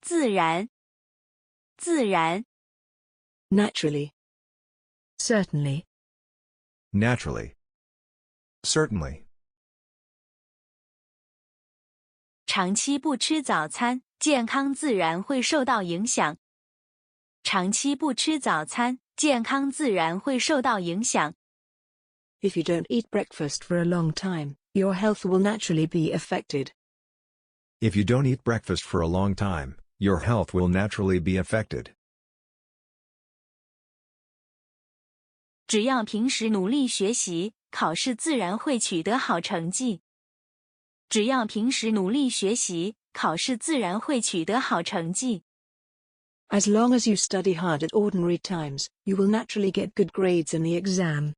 自然，自然。Naturally. Certainly. Naturally. Certainly. 长期不吃早餐，健康自然会受到影响。长期不吃早餐，健康自然会受到影响。If you don't eat breakfast for a long time, your health will naturally be affected. If you don't eat breakfast for a long time, your health will naturally be affected. 只要平时努力学习，考试自然会取得好成绩。只要平时努力学习，考试自然会取得好成绩。As long as you study hard at ordinary times, you will naturally get good grades in the exam.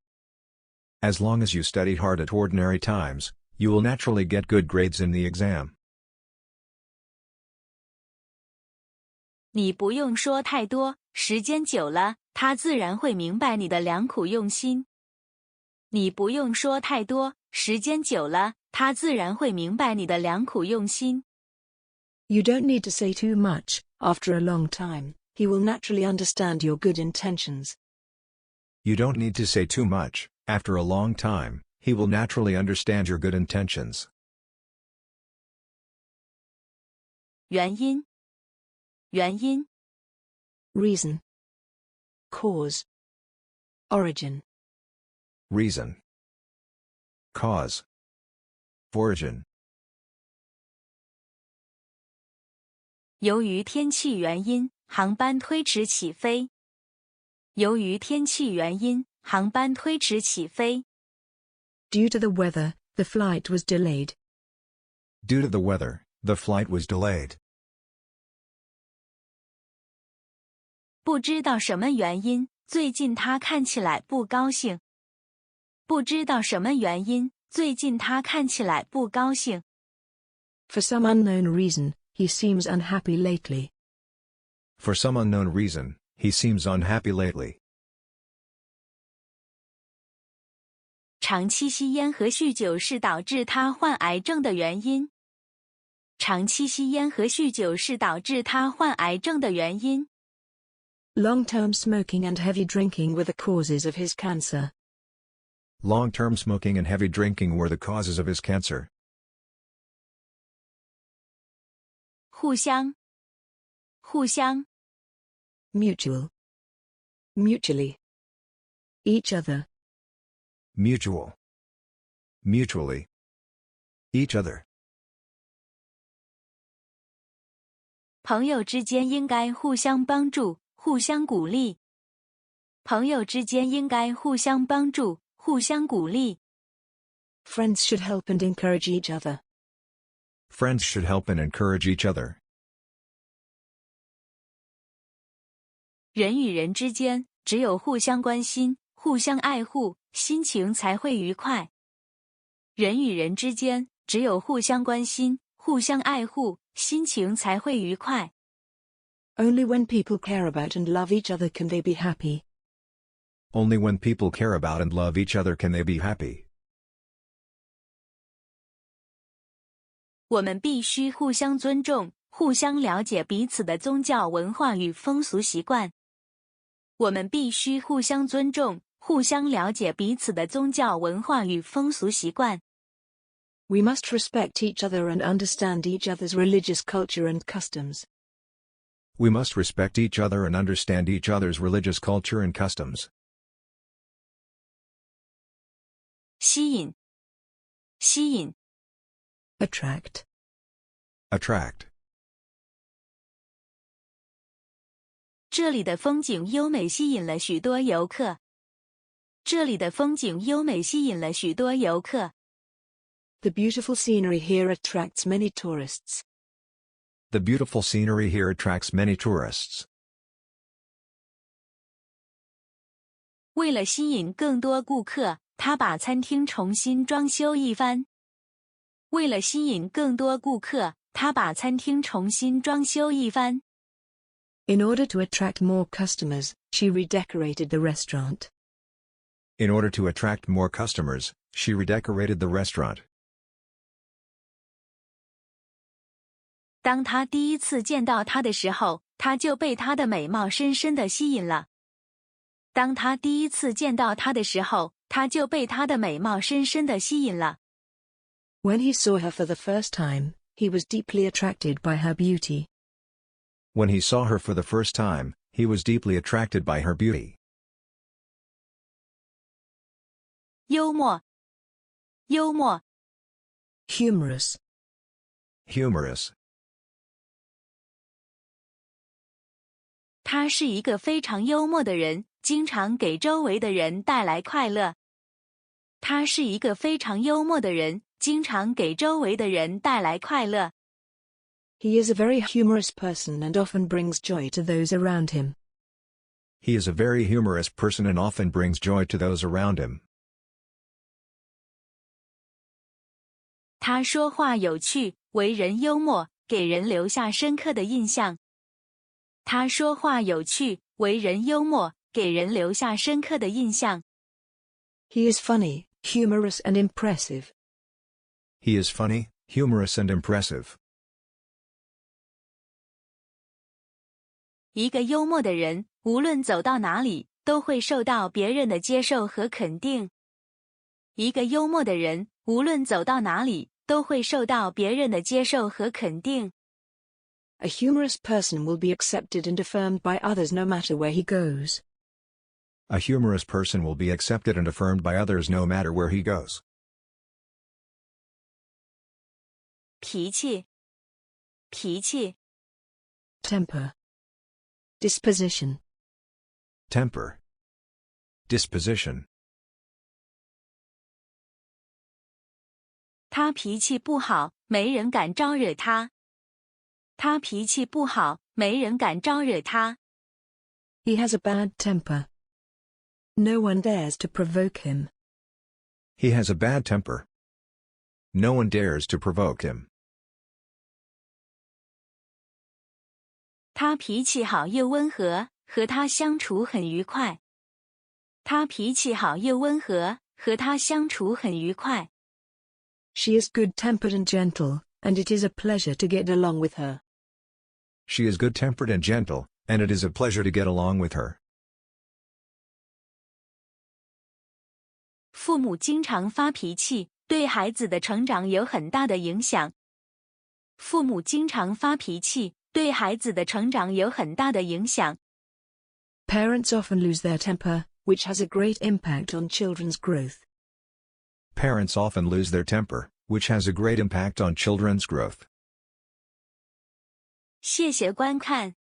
As long as you study hard at ordinary times, you will naturally get good grades in the exam. 你不用说太多，时间久了，他自然会明白你的良苦用心。你不用说太多，时间久了，他自然会明白你的良苦用心。You don't need to say too much. After a long time, he will naturally understand your good intentions. You don't need to say too much. After a long time, he will naturally understand your good intentions. 原因，原因。Reason. Cause. Origin. Reason. Cause. Origin. 由于天气原因，航班推迟起飞。由于天气原因，航班推迟起飞。Due to the weather, the flight was delayed. Due to the weather, the flight was delayed. 不知道什么原因，最近他看起来不高兴。不知道什么原因，最近他看起来不高兴。For some unknown reason, he seems unhappy lately. For some unknown reason, he seems unhappy lately. 长期吸烟和酗酒是导致他患癌症的原因。长期吸烟和酗酒是导致他患癌症的原因。Long-term smoking and heavy drinking were the causes of his cancer. Long-term smoking and heavy drinking were the causes of his cancer. 互相，互相。Mutual. Mutually. Each other. Mutual. Mutually. Each other. 朋友之间应该互相帮助，互相鼓励。朋友之间应该互相帮助，互相鼓励。Friends should help and encourage each other. Friends should help and encourage each other. 人与人之间，只有互相关心、互相爱护，心情才会愉快。人与人之间，只有互相关心、互相爱护，心情才会愉快。Only when people care about and love each other can they be happy. Only when people care about and love each other can they be happy. 我们必须互相尊重，互相了解彼此的宗教文化与风俗习惯。我们必须互相尊重，互相了解彼此的宗教文化与风俗习惯。We must respect each other and understand each other's religious culture and customs. We must respect each other and understand each other's religious culture and customs. 吸引，吸引。Attract. Attract. 这里的风景优美，吸引了许多游客。这里的风景优美，吸引了许多游客。The beautiful scenery here attracts many tourists. The beautiful scenery here attracts many tourists. 为了吸引更多顾客，他把餐厅重新装修一番。为了吸引更多顾客，他把餐厅重新装修一番。In order to attract more customers, she redecorated the restaurant. In order to attract more customers, she redecorated the restaurant. 当他第一次见到她的时候，他就被她的美貌深深地吸引了。当他第一次见到她的时候，他就被她的美貌深深地吸引了。When he saw her for the first time, he was deeply attracted by her beauty. When he saw her for the first time, he was deeply attracted by her beauty. 幽默，幽默， Humorous. Humorous. 他是一个非常幽默的人，经常给周围的人带来快乐。他是一个非常幽默的人，经常给周围的人带来快乐。He is a very humorous person and often brings joy to those around him. He is a very humorous person and often brings joy to those around him. 他说话有趣，为人幽默，给人留下深刻的印象。他说话有趣，为人幽默，给人留下深刻的印象。He is funny, humorous and impressive. He is funny, humorous and impressive. 一个幽默的人，无论走到哪里，都会受到别人的接受和肯定。一个幽默的人，无论走到哪里，都会受到别人的接受和肯定。A humorous person will be accepted and affirmed by others no matter where he goes. A humorous person will be accepted and affirmed by others no matter where he goes. 脾气，脾气， Temper. Disposition. Temper. Disposition. 他脾气不好，没人敢招惹他。他脾气不好，没人敢招惹他。He has a bad temper. No one dares to provoke him. He has a bad temper. No one dares to provoke him. 他脾气好又温和，和他相处很愉快。他脾气好又温和，和他相处很愉快。She is good-tempered and gentle, and it is a pleasure to get along with her. She is good-tempered and gentle, and it is a pleasure to get along with her. 父母经常发脾气，对孩子的成长有很大的影响。父母经常发脾气，对孩子的成长有很大的影响。Parents often lose their temper, which has a great impact on children's growth. Parents often lose their temper, which has a great impact on children's growth. 谢谢观看。